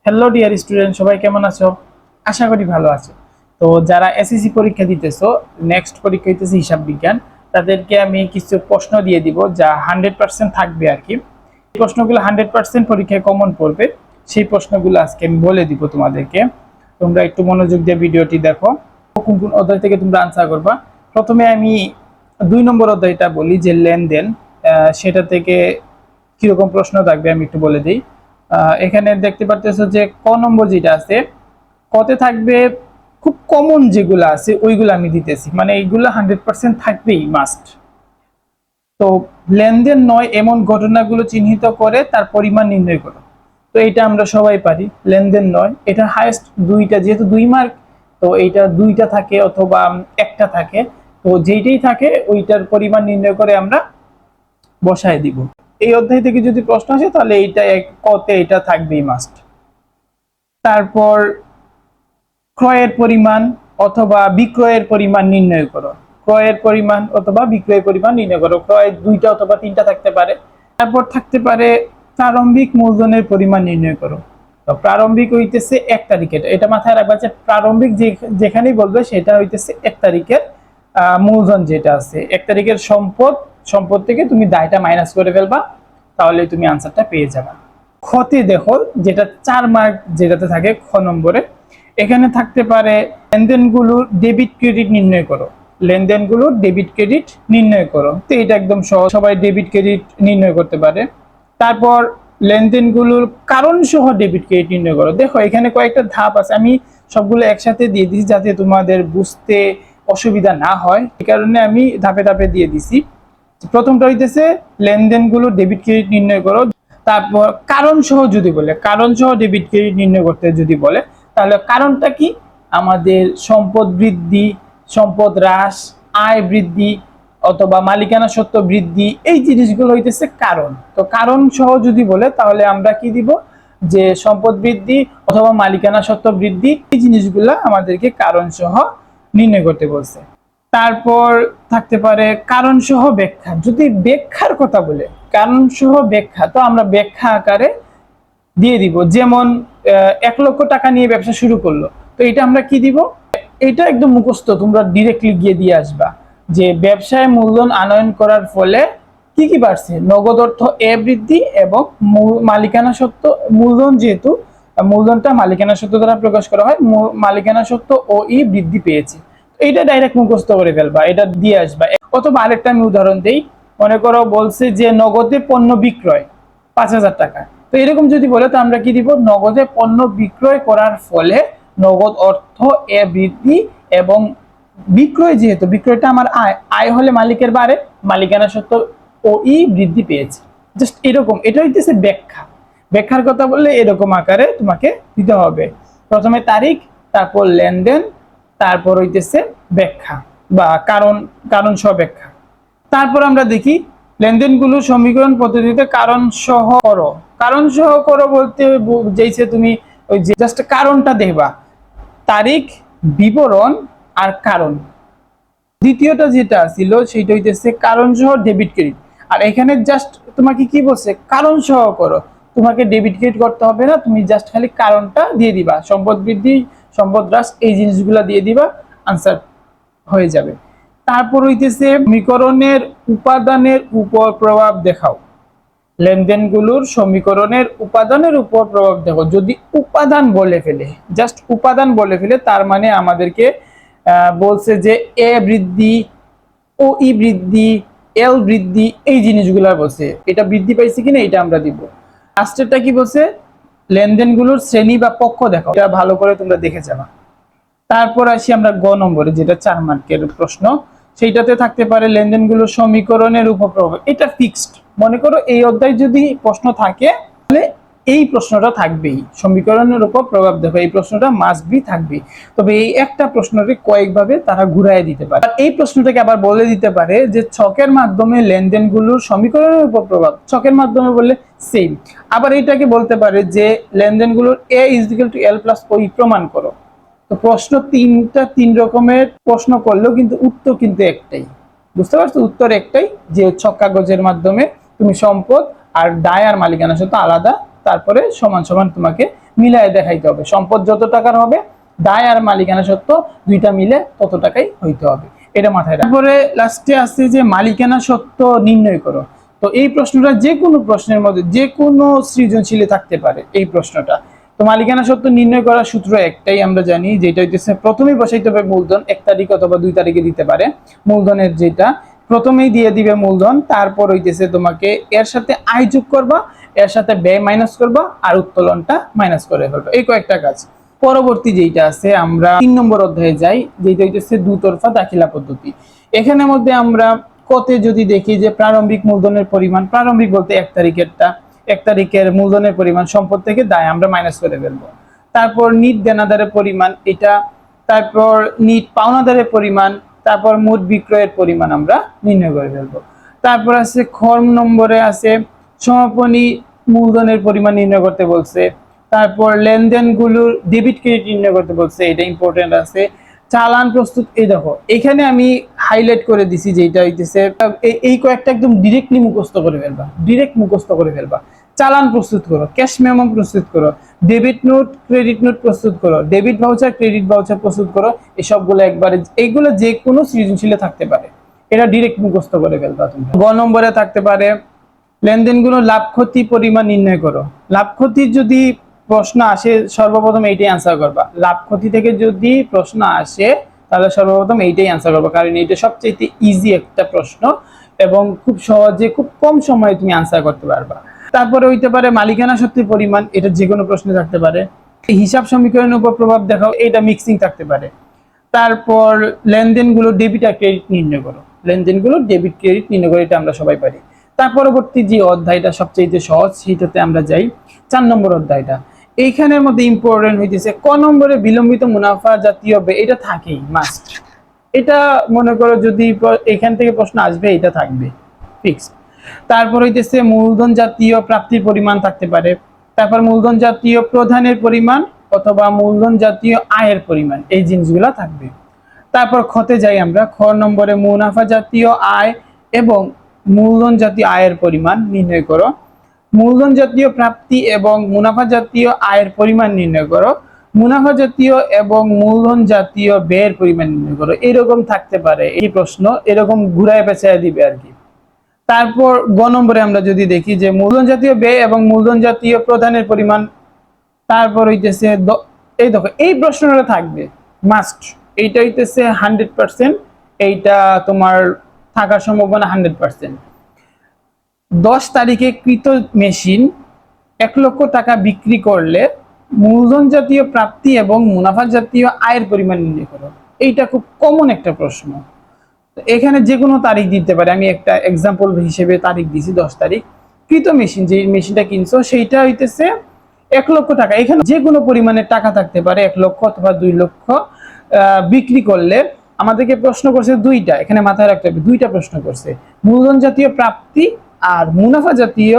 Hello dear student, সবাই কেমন আছো? আশা করি ভালো আছো। তো যারা এসএসসি পরীক্ষা দিতেছো, নেক্সট পরীক্ষা হইতেছে হিসাব বিজ্ঞান, তাদেরকে আমি কিছু প্রশ্ন দিয়ে দিব যা 100% থাকবে আর কি। এই প্রশ্নগুলো 100% পরীক্ষায় কমন পড়বে। সেই প্রশ্নগুলো আজকে আমি বলে দিব তোমাদেরকে। তোমরা একটু মনোযোগ দিয়ে ভিডিওটি দেখো। কোন কোন অধ্যায় থেকে তোমরা আনসার করবা। প্রথমে আমি 2 নম্বর অধ্যায়টা বলি, যে লেনদেন। সেটা থেকে কিরকম প্রশ্ন থাকবে আমি একটু বলে দিই। এখানে দেখতে পারতেছো যে ক নম্বর যেটা আছে, কতে থাকবে খুব কমন যেগুলো আছে ওইগুলো আমি দিতেছি, মানে এইগুলো 100% থাকবেই মাস্ট। তো লেনদেন নয় এমন ঘটনাগুলো চিহ্নিত করে তার পরিমাণ নির্ণয় করো। তো এটা আমরা সবাই পারি, লেনদেন নয় এটা হাইয়েস্ট দুইটা, যেহেতু 2 মার্ক, তো এইটা দুইটা থাকে অথবা একটা থাকে। তো যেইটাই থাকে ওইটার পরিমাণ নির্ণয় করে আমরা বসায় দিব। এই অধ্যায় থেকে যদি প্রশ্ন আসে তাহলে এইটা কতে এটা থাকবেই মাস্ট। তারপর ক্রয়ের পরিমাণ অথবা বিক্রয়ের পরিমাণ নির্ণয় করো। ক্রয়ের পরিমাণ অথবা বিক্রয়ের পরিমাণ নির্ণয় করো। ক্রয় দুইটা অথবা তিনটা থাকতে পারে। তারপর থাকতে পারে প্রারম্ভিক মূলধনের পরিমাণ নির্ণয় করো। তো প্রারম্ভিক হইতেছে 1 তারিখের, এটা মাথায় রাখবা যে প্রারম্ভিক যেখানেই বলবে সেটা হইতেছে 1 তারিখের মূলধন যেটা আছে। 1 তারিখের সম্পদ থেকে তুমি দায়টা মাইনাস করে ফেলবা, তাহলে তুমি আনসারটা পেয়ে যাবে। খতে দেখো, যেটা 4 মার্ক যেটাতে থাকে খ নম্বরে, এখানে থাকতে পারে লেনদেনগুলোর ডেবিট ক্রেডিট নির্ণয় করো। লেনদেনগুলোর ডেবিট ক্রেডিট নির্ণয় করো। তো এটা একদম সহজ, সবাই ডেবিট ক্রেডিট নির্ণয় করতে পারে। তারপর লেনদেনগুলোর কারণ সহ ডেবিট ক্রেডিট নির্ণয় করো। দেখো এখানে কয়েকটা ধাপ আছে, আমি সবগুলো একসাথে দিয়ে দিচ্ছি যাতে তোমাদের বুঝতে অসুবিধা না হয়, এই কারণে আমি ধাপে ধাপে দিয়ে দিছি। প্রথমটা হইতেছে লেনদেনগুলো ডেবিট ক্রেডিট নির্ণয় করো। তারপর কারণ সহ যদি বলে, কারণ সহ ডেবিট ক্রেডিট নির্ণয় করতে যদি বলে, তাহলে কারণটা কি? আমাদের সম্পদ বৃদ্ধি, সম্পদ হ্রাস, আয় বৃদ্ধি অথবা মালিকানা সত্ত্ব বৃদ্ধি, এই জিনিসগুলো হইতেছে কারণ। তো কারণ সহ যদি বলে তাহলে আমরা কি দিব, যে সম্পদ বৃদ্ধি অথবা মালিকানা সত্ত্ব বৃদ্ধি, এই জিনিসগুলো আমাদেরকে কারণ সহ নির্ণয় করতে বলছে। তারপর থাকতে পারে কারণ সহ ব্যাখ্যা। যদি ব্যাখ্যার কথা বলে, কারণ সহ ব্যাখ্যা, তো আমরা ব্যাখ্যা আকারে দিয়ে দিব। যেমন 1 লক্ষ টাকা নিয়ে ব্যবসা শুরু করলো, তো এটা আমরা কি দিব? এটা একদম মুখস্থ, তোমরা ডিরেক্টলি গিয়ে দিয়ে আসবা যে ব্যবসায় মূলধন আনয়ন করার ফলে কি কি বাড়ছে, নগদ অর্থ এ বৃদ্ধি এবং মালিকানা সত্ত্ব মূলধন, যেহেতু মূলধনটা মালিকানা সত্ত্ব দ্বারা প্রকাশ করা হয়, মালিকানা সত্ত্ব ও ই বৃদ্ধি পেয়েছে। এইটা ডাইরেক্ট মুখস্থ করে ফেলবা, এটা দিয়ে আসবা। অথবা আরেকটা আমি উদাহরণ দেই, মনে করো বলছে যে নগদে পণ্য বিক্রয় 5,000 টাকা। তো এরকম যদি বলে তো আমরা কি দিব, নগদে পণ্য বিক্রয় করার ফলে নগদ অর্থ এ বৃদ্ধি এবং বিক্রয়, যেহেতু বিক্রয়টা আমার আয়, আয় হলে মালিকের বাড়ে, মালিকানা সত্ত্ব ও ই বৃদ্ধি পেয়েছে। জাস্ট এরকম, এটা হইতেছে ব্যাখ্যা। ব্যাখ্যার কথা বললে এরকম আকারে তোমাকে দিতে হবে। প্রথমে তারিখ, তারপর লেনদেন, তারপর হইতেছে ব্যাখ্যা বা কারণ সহ ব্যাখ্যা। তারপর আমরা দেখি লেনদেনগুলো সমীকরণ পদ্ধতিতে কারণ সহ করো। কারণ সহ করো বলতে যেইছে তুমি ওই যে জাস্ট কারণটা দেখবা, তারিখ, বিবরণ আর কারণ। দ্বিতীয়টা যেটা ছিল সেটা হইতেছে কারণ সহ ডেবিট ক্রেডিট। আর এখানে জাস্ট তোমাকে কি বলছে, কারণ সহ করো, তোমাকে ডেবিট ক্রেডিট করতে হবে না, তুমি জাস্ট খালি কারণটা দিয়ে দিবা, সম্পদ বৃদ্ধি, সম্পদ হ্রাস, এই জিনিসগুলো দিয়ে দিবা, আনসার হয়ে যাবে। তারপর হইতেছে সমীকরণের উপাদানের উপর প্রভাব দেখাও। লেনদেনগুলোর সমীকরণের উপাদানের উপর প্রভাব দেখো। যদি উপাদান বলে ফেলে, জাস্ট উপাদান বলে ফেলে, তার মানে আমাদেরকে বলছে যে এ বৃদ্ধি, ও ই বৃদ্ধি, এল বৃদ্ধি, এই জিনিসগুলা বলছে, এটা বৃদ্ধি পাইছে কিনা এটা আমরা দিব। লাস্টেরটা কি বলছে, লেনদেনগুলোর শ্রেণী বা পক্ষ দেখো, এটা ভালো করে তোমরা দেখে যাবা। তারপর আসি আমরা গ নম্বরে, যেটা 4 মার্কের প্রশ্ন। সেইটাতে থাকতে পারে লেনদেনগুলোর সমীকরণের উপর প্রভাব। এটা ফিক্সড, মনে করো এই অধ্যায় যদি প্রশ্ন থাকে তাহলে এই প্রশ্নটা থাকবেই, সমীকরণের উপর প্রভাব দেখো, এই প্রশ্নটা মাস্ট বি থাকবেই। তবে এই একটা প্রশ্নকে কয়েকভাবে তারা ঘুরাই দিতে পারে। আর এই প্রশ্নটাকে আবার বলে দিতে পারে যে ছকের মাধ্যমে লেনদেনগুলোর সমীকরণের উপর প্রভাব, ছকের মাধ্যমে বললে সেম। আবার এইটাকে বলতে পারে যে লেনদেনগুলোর A is equal to L plus ওই প্রমাণ করো। তো প্রশ্ন 3 রকমের প্রশ্ন করলেও কিন্তু উত্তর কিন্তু একটাই, বুঝতে পারছো? উত্তর একটাই, যে ছক কাগজের মাধ্যমে তুমি সম্পদ আর দায় আর মালিকানা সত্ত্ব আলাদা, তারপরে সমান সমান তোমাকে মিলায় দেখাইতে হবে। সম্পদ যত টাকার হবে, দায় আর মালিকানা সত্ত্ব দুইটা মিলে তত টাকাই হইতে হবে, এটা মাথায় রাখো। তারপরে লাস্টে আছে যে মালিকানা সত্ত্ব নির্ণয় করো। তো এই প্রশ্নটা যে কোনো প্রশ্নের মধ্যে যে কোনো সৃজনশীলে থাকতে পারে এই প্রশ্নটা। তো মালিকানা সত্ত্ব নির্ণয় করার সূত্র একটাই আমরা জানি, যেটা হইতেছে প্রথমেই বসাইতে হবে মূলধন, 1 তারিখ অথবা 2 তারিখে দিতে পারে মূলধনের, যেটা প্রথমেই দিয়ে দিবে মূলধন, তারপর হইতেছে তোমাকে এর সাথে আয় যোগ করবা, এর সাথে ব্যয় মাইনাস করবা, আর উত্তোলনটা মাইনাস করে ফেলবা। এই কয়েকটা কাজ। পরবর্তী যেটা আছে আমরা 3 নম্বর অধ্যায়ে যাই, যেটা হইতেছে দুতরফা দাখিলা পদ্ধতি। এখানের মধ্যে আমরা কতে যদি দেখি যে প্রারম্ভিক মূলধনের পরিমাণ, প্রারম্ভিক বলতে 1 তারিখেরটা, 1 তারিখের মূলধনের পরিমাণ সম্পদ থেকে দায় আমরা মাইনাস করে ফেলবো। তারপর নিট দেনাদারের পরিমাণ এটা, তারপর নিট পাওনাদারের পরিমাণ, তারপর মোট বিক্রয়ের পরিমাণ আমরা নির্ণয় করে ফেলবো। তারপর আছে খ নম্বরে আছে সমাপনী মূলধনের পরিমাণ নির্ণয় করতে বলছে। তারপর লেনদেনগুলোর ডেবিট ক্রেডিট নির্ণয় করতে বলছে, এটা ইম্পর্টেন্ট আছে। চালান প্রস্তুত, এই দেখো এখানে আমি হাইলাইট করে দিছি যেটা হইতেছে এই কয়েকটা একদম ডিরেক্টলি মুখস্থ করে ফেলবা, ডিরেক্ট মুখস্থ করে ফেলবা। চালান প্রস্তুত করো, ক্যাশ মেমো প্রস্তুত করো, ডেবিট নোট ক্রেডিট নোট প্রস্তুত করো, ডেবিট ভাউচার ক্রেডিট ভাউচার প্রস্তুত করো। এসবগুলো একবারে, এইগুলো যে কোনো সৃজনশীলে থাকতে পারে, এটা ডিরেক্ট মুখস্থ করে ফেলবা তোমরা। গ নম্বরে থাকতে পারে লেনদেনগুলো লাভ ক্ষতি পরিমাণ নির্ণয় করো। লাভ ক্ষতির যদি প্রশ্ন আসে সর্বপ্রথম এইটাই অ্যান্সার করবা। লাভ ক্ষতি থেকে যদি প্রশ্ন আসে তাহলে সর্বপ্রথম এইটাই অ্যান্সার করবা, কারণ এইটা সবচেয়ে ইজি একটা প্রশ্ন এবং খুব সহজে খুব কম সময়ে তুমি অ্যান্সার করতে পারবা। তারপরে হইতে পারে মালিকানা সত্যির পরিমাণ, এটা যে কোনো প্রশ্নে থাকতে পারে। হিসাব সমীকরণের উপর প্রভাব দেখাও, এটা মিক্সিং থাকতে পারে। তারপর লেনদেনগুলো ডেবিট আর ক্রেডিট নির্ণয় করো, লেনদেনগুলো ডেবিট ক্রেডিট নির্ণয় করে, এটা আমরা সবাই পারি। তার পরবর্তী যে অধ্যায়টা সবচেয়ে সহজ, সেইটাতে আমরা যাই 4 নম্বর অধ্যায়টা। এইখানের মধ্যে ইম্পর্টেন্ট হইতেছে ক নম্বরে বিলম্বিত মুনাফা জাতীয় ব্যয়, এটা থাকেই মাস্ট। এটা মনে করো যদি এখান থেকে প্রশ্ন আসবে এটা থাকবে ফিক্স। তারপর হইতেছে মূলধন জাতীয় প্রাপ্তির পরিমাণ থাকতে পারে। তারপর মূলধন জাতীয় প্রদানের পরিমাণ অথবা মূলধন জাতীয় আয়ের পরিমাণ, এই জিনিসগুলো থাকবে। তারপর খতে যাই আমরা, খ নম্বরে মুনাফা জাতীয় আয় এবং মূলধন জাতীয় আয়ের পরিমাণ নির্ণয় করো। মূলধন জাতীয় প্রাপ্তি এবং মুনাফা জাতীয় আয়ের পরিমাণ নির্ণয় করো। মুনাফা জাতীয় এবং মূলধন জাতীয় ব্যয়ের পরিমাণ নির্ণয় করো। এরকম থাকতে পারে এই প্রশ্ন, এরকম ঘুরায় পেঁচায় দিবে আর কি। তারপর গ নম্বরে আমরা যদি দেখি যে মূলধন জাতীয় ব্যয় এবং মূলধন জাতীয় প্রদানের পরিমাণ, তারপর হইতেছে এই দেখো এই প্রশ্নটা থাকবে মাস্ট, এইটা হইতেছে 100%, এইটা তোমার থাকার সম্ভাবনা 100%। 10 তারিখে কৃত মেশিন 1 লক্ষ টাকা বিক্রি করলে মূলধন জাতীয় প্রাপ্তি এবং মুনাফা জাতীয় আয়ের পরিমাণ নির্ণয় করো। এইটা খুব কমন একটা প্রশ্ন, এখানে যে কোনো তারিখ দিতে পারে। আমি একটা এক্সাম্পল হিসেবে তারিখ দিছি 10 তারিখ। কৃত মেশিন, যে মেশিনটা কিনছো সেইটা হইতেছে 1 লক্ষ টাকা, এখানে যে কোনো পরিমাণের টাকা থাকতে পারে, 1 লক্ষ অথবা 2 লক্ষ। বিক্রি করলে আমাদেরকে প্রশ্ন করছে দুইটা, এখানে মাথায় রাখতে হবে দুইটা প্রশ্ন করছে, মূলধন জাতীয় প্রাপ্তি আর মুনাফা জাতীয়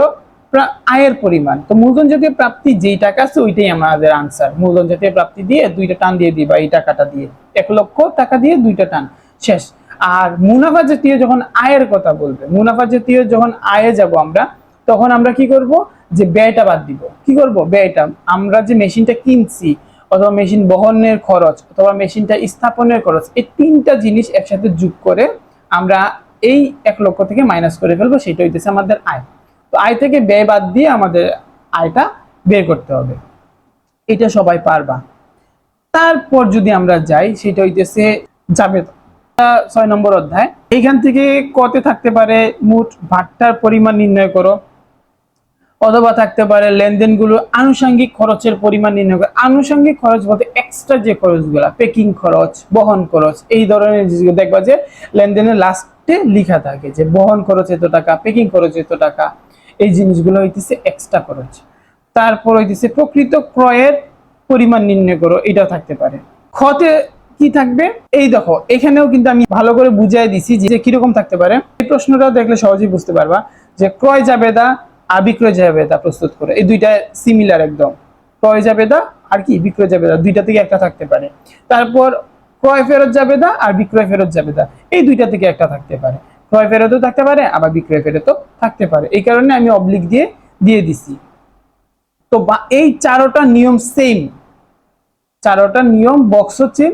আয়ের পরিমাণ। তো মূলধন জাতীয় প্রাপ্তি যেই টাকা আছে ওইটাই আমাদের আনসার। মূলধন জাতীয় প্রাপ্তি দিয়ে দুইটা টান দিয়ে দিবা, এই টাকাটা দিয়ে 1 লক্ষ টাকা দিয়ে দুইটা টান শেষ। আর মুনাফা জাতীয় যখন আয়ের কথা বলবে, মুনাফা জাতীয় যখন আয়ে যাব আমরা, তখন আমরা কি করব, যে ব্যয়টা বাদ দিব। কি করব, ব্যয়টা আমরা যে মেশিনটা কিনছি অথবা মেশিন বহনের খরচ অথবা মেশিনটা স্থাপনের খরচ, এই তিনটা জিনিস একসাথে যোগ করে আমরা এই 1 লক্ষ থেকে মাইনাস করে ফেলবো, সেটা হইতেছে আমাদের আয়। তো আয় থেকে ব্যয় বাদ দিয়ে আমাদের আয়টা বের করতে হবে, এটা সবাই পারবা। তারপর যদি আমরা যাই, সেটা হইতেছে জাবেদা, 6 নম্বর অধ্যায়। এইখান থেকে কতে থাকতে পারে মোট ভাগটার পরিমাণ নির্ণয় করো, অথবা থাকতে পারে লেনদেনগুলো আনুষঙ্গিক খরচের পরিমাণ নির্ণয় করো। আনুষঙ্গিক খরচ বলতে এক্সট্রা যে খরচগুলো, পেকিং খরচ, বহন খরচ, এই ধরনের জিনিসগুলো দেখবা যে লেনদেনের লাস্টে লেখা থাকে যে বহন খরচ এত টাকা, পেকিং খরচ এত টাকা, এই জিনিসগুলো হইতেছে এক্সট্রা খরচ। তারপর হইতেছে প্রকৃত ক্রয়ের পরিমাণ নির্ণয় করো, এটাও থাকতে পারে। খতে কি থাকবে, এই দেখো এখানেও কিন্তু আমি ভালো করে বুঝাই দিছি যে কিরকম থাকতে পারে। এই প্রশ্নটা দেখলে সহজেই বুঝতে পারবা যে ক্রয় জাবেদা আর বিক্রয় জাবেদা প্রস্তুত করে, এই দুইটা সিমিলার একদম। ক্রয় জাবেদা আর কি বিক্রয় জাবেদা, দুইটা থেকে একটা থাকতে পারে। তারপর ক্রয় ফেরত জাবেদা আর বিক্রয় ফেরত জাবেদা, এই দুইটা থেকে একটা থাকতে পারে। ক্রয় ফেরতও থাকতে পারে, আবার বিক্রয় ফেরতও থাকতে পারে, এই কারণে আমি অবলিক দিয়ে দিছি। তো এই চারোটা নিয়ম সেম, চারোটা নিয়ম বক্স হচ্ছে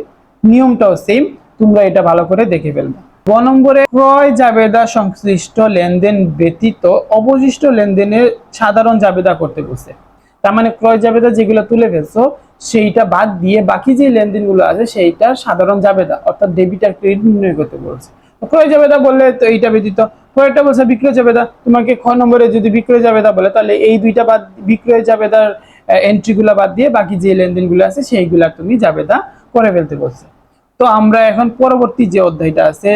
নিয়মটাও সেম, তোমরা এটা ভালো করে দেখে ফেলবে। গ নম্বরে ক্রয় জাবেদা সংশ্লিষ্ট লেনদেন ব্যতীত অবশিষ্ট লেনদেনের সাধারণ জাবেদা করতে বলছে। তার মানে ক্রয় জাবেদা যেগুলো তুলে ফেলছো সেইটা বাদ দিয়ে বাকি যে লেনদেনগুলো আছে সেইটার সাধারণ জাবেদা অর্থাৎ ডেবিট আর ক্রেডিট নির্ণয় করতে বলছে। ক্রয় জাবেদা বললে তো এইটা ব্যতীত, পরেরটা বলছে বিক্রয় জাবেদা। তোমাকে খ নম্বরে যদি বিক্রয় জাবেদা বলে তাহলে এই দুইটা বাদ, বিক্রয় জাবেদার এন্ট্রিগুলো বাদ দিয়ে বাকি যে লেনদেনগুলো আছে সেইগুলা তুমি জাবেদা করে ফেলতে বলছে। তো আমরা এখন পরবর্তী যে অধ্যায়টা আছে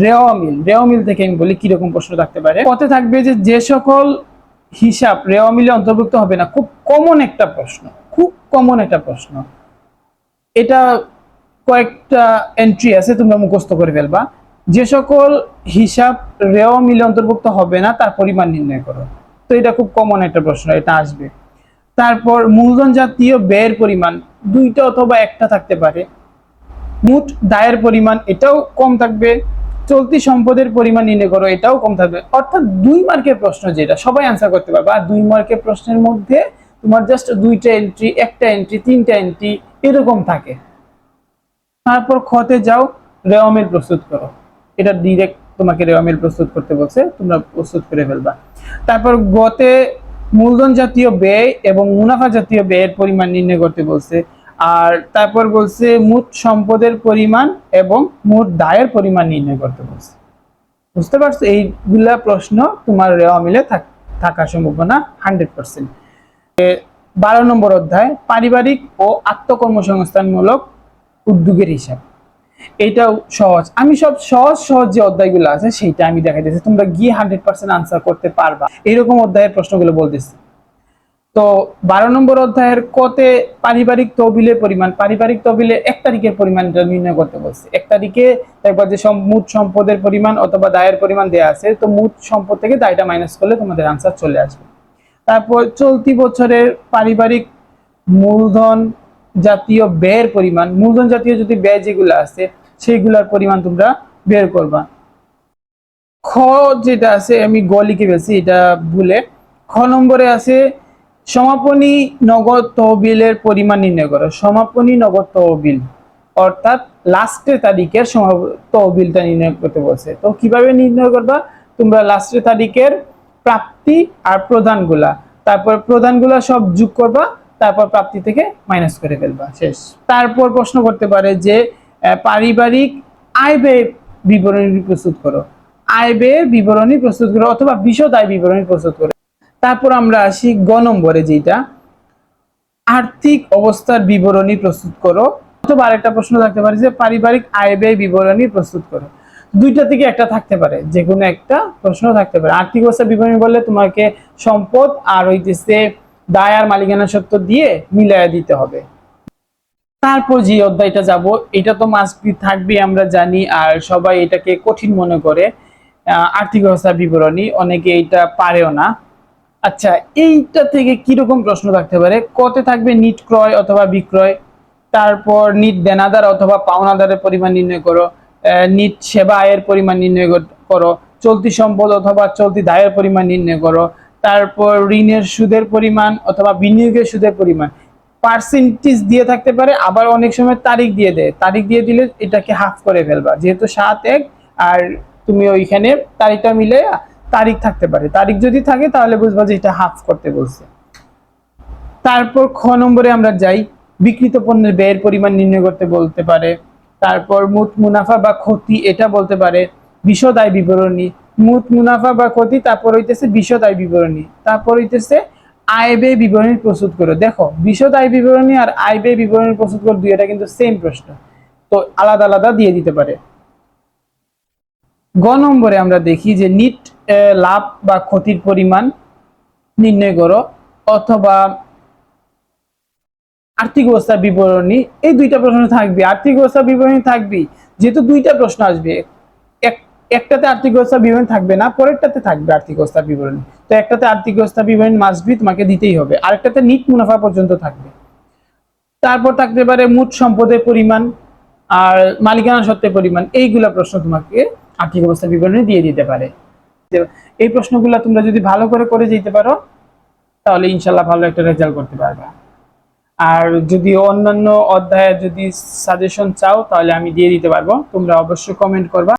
রেওয়া মিল, রেওয়া মিল থেকে আমি বলি কিরকম প্রশ্ন থাকতে পারে। পথে থাকবে যে সকল হিসাব রেওয়া মিলে অন্তর্ভুক্ত হবে না। খুব কমন একটা প্রশ্ন, খুব কমন একটা প্রশ্ন। এটা কয়েকটা এন্ট্রি আছে, তোমরা মুখস্থ করে ফেলবা। যে সকল হিসাব রেওয়া মিলে অন্তর্ভুক্ত হবে না তার পরিমাণ নির্ণয় করো। তো এটা খুব কমন একটা প্রশ্ন, এটা আসবে। তারপর মূলধন জাতীয় ব্যয়ের পরিমাণ দুইটা অথবা একটা থাকতে পারে। মোট দায়ের পরিমাণ এটাও কম থাকবে। চলতি সম্পদের পরিমাণ নির্ণয় করো, এটাও কম থাকবে। অর্থাৎ 2 মার্কের প্রশ্ন যেটা সবাই আনসার করতে পারবে। আর 2 মার্কের প্রশ্নের মধ্যে তোমার জাস্ট 2টা এন্ট্রি, একটা এন্ট্রি, 3টা এন্ট্রি এরকম থাকে। তারপর খতে যাও, রেওয়া মিল প্রস্তুত করো। এটা ডিরেক্ট তোমাকে রেওয়া মিল প্রস্তুত করতে বলছে, তোমরা প্রস্তুত করে ফেলবা। তারপর গতে মূলধন জাতীয় ব্যয় এবং মুনাফা জাতীয় ব্যয়ের পরিমাণ নির্ণয় করতে বলছে। আর তারপর বলছে মোট সম্পদের পরিমাণ এবং মোট দায়ের পরিমাণ নির্ণয় করতে বলছে। বুঝতে পারছো? এইগুলা প্রশ্ন তোমার রেওয়া মিলে থাকার সম্ভাবনা 100%। 12 নম্বর অধ্যায় পারিবারিক ও আত্মকর্মসংস্থানমূলক উদ্যোগের হিসাব। এটাও সহজ। আমি সব সহজ সহজ যে অধ্যায়গুলো আছে সেইটা আমি দেখাইতেছি, তোমরা গিয়ে 100% আনসার করতে পারবা, এরকম অধ্যায়ের প্রশ্নগুলো বলতেছি। তো 12 নম্বর অধ্যায়ের কতে পারিবারিক তহবিলের পরিমাণ, পারিবারিক তহবিলের 1 তারিখের পরিমাণটা নির্ণয় করতে বলছে। 1 তারিখে একবার যে মোট সম্পদের পরিমাণ অথবা দায়ের পরিমাণ দেয়া আছে, তো মোট সম্পদ থেকে দায়টা মাইনাস করলে তোমাদের আনসার চলে আসবে। তারপর চলতি বছরের পারিবারিক মূলধন জাতীয় ব্যয়ের পরিমাণ, মূলধন জাতীয় যদি ব্যয় যেগুলো আছে সেইগুলোর পরিমাণ তোমরা বের করবা। খ যেটা আছে আমি গ লিখে ফেলছি, এটা ভুলে। খ নম্বরে আছে সমাপনী নগদ তহবিলের পরিমাণ নির্ণয় করো। সমাপনী নগদ তহবিল অর্থাৎ লাস্টের তারিখের তহবিলটা নির্ণয় করতে বলছে। তো কিভাবে নির্ণয় করবা? তোমরা লাস্টের তারিখের প্রাপ্তি আর প্রদানগুলা, তারপর প্রদানগুলা সব যোগ করবা, তারপর প্রাপ্তি থেকে মাইনাস করে ফেলবা, শেষ। তারপর প্রশ্ন করতে পারে যে পারিবারিক আয় ব্যয় বিবরণী প্রস্তুত করো। আয় ব্যয় বিবরণী প্রস্তুত করো অথবা বিশদ আয় বিবরণী প্রস্তুত করো। তারপর আমরা আসি গ নম্বরে, যেটা আর্থিক অবস্থার বিবরণী প্রস্তুত করো। অথবা আরেকটা প্রশ্ন থাকতে পারে যে পারিবারিক আয় ব্যয় বিবরণী প্রস্তুত করো। দুইটা থেকে একটা থাকতে পারে, যে কোনো একটা প্রশ্ন থাকতে পারে। আর্থিক অবস্থা বিবরণী বললে তোমাকে সম্পদ আর হইতেছে দায় আর মালিকানা সত্ত্ব দিয়ে মিলাইয়া দিতে হবে। তারপর যে অধ্যায়টা যাব এটা তো মাস্ট বি থাকবে, আমরা জানি, আর সবাই এটাকে কঠিন মনে করে। আর্থিক অবস্থার বিবরণী অনেকে এটা পারেও না। আচ্ছা, এইটা থেকে কিরকম প্রশ্ন থাকতে পারে? কতে থাকবে নিট ক্রয় অথবা বিক্রয়, তারপর নিট দেনাদার অথবা পাওনাদারের পরিমাণ নির্ণয় করো, নিট সেবা আয়ের পরিমাণ নির্ণয় করো, চলতি সম্পদ অথবা চলতি দায়ের পরিমাণ নির্ণয় করো, তারপর ঋণের সুদের পরিমাণ অথবা বিনিয়োগের সুদের পরিমাণ। পার্সেন্টেজ দিয়ে থাকতে পারে, আবার অনেক সময় তারিখ দিয়ে দেয়, তারিখ দিয়ে দিলে এটাকে হাফ করে ফেলবা, যেহেতু 7-1 আর তুমি ওইখানে তারিখটা মিলে তারিখ থাকতে পারে, তারিখ যদি থাকে তাহলে বুঝবা যে এটা হাফ করতে বলছে। তারপর খ নম্বরে আমরা যাই, বিক্রিত পণ্যের ব্যয়ের পরিমাণ নির্ণয় করতে বলতে পারে। তারপর মোট মুনাফা বা ক্ষতি এটা বলতে পারে। বিশদ আয় বিবরণী, মোট মুনাফা বা ক্ষতি, তারপর হইতেছে বিশদ আয় বিবরণী, তারপর হইতেছে আয় ব্যয় বিবরণী প্রস্তুত করো। দেখো বিশদ আয় বিবরণী আর আয় ব্যয় বিবরণী প্রস্তুত করো, দুইটা কিন্তু সেম প্রশ্ন, তো আলাদা আলাদা দিয়ে দিতে পারে। গ নম্বরে আমরা দেখি যে নিট লাভ বা ক্ষতির পরিমাণ নির্ণয় করো অথবা আর্থিক অবস্থার বিবরণী। এই দুইটা প্রশ্ন থাকবে, আর্থিক অবস্থার বিবরণী থাকবে, যেহেতু দুইটা প্রশ্ন আসবে, একটাতে আর্থিক অবস্থার বিবরণী থাকবে না, পরেরটাতে থাকবে আর্থিক অবস্থার বিবরণী। তো একটাতে আর্থিক অবস্থার বিবরণী মাস্ট বি তোমাকে দিতেই হবে, আরেকটাতে নিট মুনাফা পর্যন্ত থাকবে। তারপর থাকতে পারে মোট সম্পদের পরিমাণ আর মালিকানা সত্ত্বের পরিমাণ। এইগুলা প্রশ্ন তোমাকে আর্থিক অবস্থার বিবরণী দিয়ে দিতে পারে। এই প্রশ্নগুলো তোমরা যদি ভালো করে যেতে পারো তাহলে ইনশাল্লাহ ভালো একটা রেজাল্ট করতে পারবা। আর যদি অন্যান্য অধ্যায়ে যদি সাজেশন চাও তাহলে আমি দিয়ে দিতে পারবো, তোমরা অবশ্যই কমেন্ট করবা।